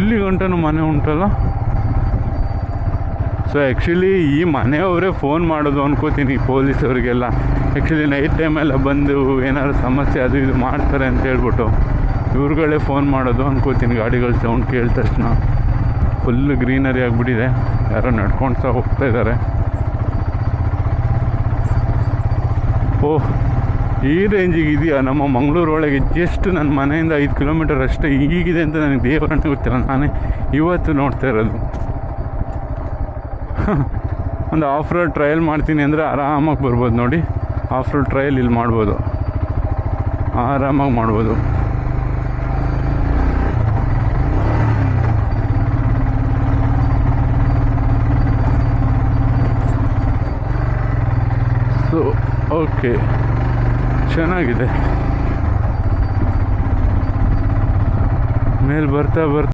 ಇಲ್ಲಿ ಗಂಟನೂ ಮನೆ ಉಂಟಲ್ಲ. ಸೊ ಆ್ಯಕ್ಚುಲಿ ಈ ಮನೆಯವರೇ ಫೋನ್ ಮಾಡೋದು ಅನ್ಕೋತೀನಿ ಪೊಲೀಸವ್ರಿಗೆಲ್ಲ. ಆ್ಯಕ್ಚುಲಿ ನೈಟ್ ಟೈಮೆಲ್ಲ ಬಂದು ಏನಾದ್ರು ಸಮಸ್ಯೆ ಅದು ಇದು ಮಾಡ್ತಾರೆ ಅಂತ ಹೇಳ್ಬಿಟ್ಟು ಇವ್ರುಗಳೇ ಫೋನ್ ಮಾಡೋದು ಅನ್ಕೋತೀನಿ. ಗಾಡಿಗಳ ಸೌಂಡ್ ಕೇಳಿದ ತಕ್ಷಣ ಫುಲ್ ಗ್ರೀನರಿ ಆಗಿಬಿಟ್ಟಿದೆ. ಯಾರೋ ನಡ್ಕೊಂಡು ಸಹ ಹೋಗ್ತಾ ಇದ್ದಾರೆ. ಓಹ್, ಈ ರೇಂಜಿಗೆ ಇದೆಯಾ ನಮ್ಮ ಮಂಗಳೂರೊಳಗೆ? ಜಸ್ಟ್ ನನ್ನ ಮನೆಯಿಂದ 5 ಕಿಲೋಮೀಟರ್ ಅಷ್ಟೇ ಹೀಗಿದೆ ಅಂತ ನನಗೆ ದೇವರನ್ನೇ ಗೊತ್ತಿಲ್ಲ. ನಾನೇ ಇವತ್ತು ನೋಡ್ತಾ ಇರೋದು. ಒಂದು ಆಫ್ ರೋಡ್ ಟ್ರಯಲ್ ಮಾಡ್ತೀನಿ ಅಂದರೆ ಆರಾಮಾಗಿ ಬರ್ಬೋದು ನೋಡಿ. ಆಫ್ ರೋಡ್ ಟ್ರಯಲ್ ಇಲ್ಲಿ ಮಾಡ್ಬೋದು, ಆರಾಮಾಗಿ ಮಾಡ್ಬೋದು. ಸೊ ಓಕೆ, ಚೆನ್ನಾಗಿದೆ. ಮೇಲೆ ಬರ್ತಾ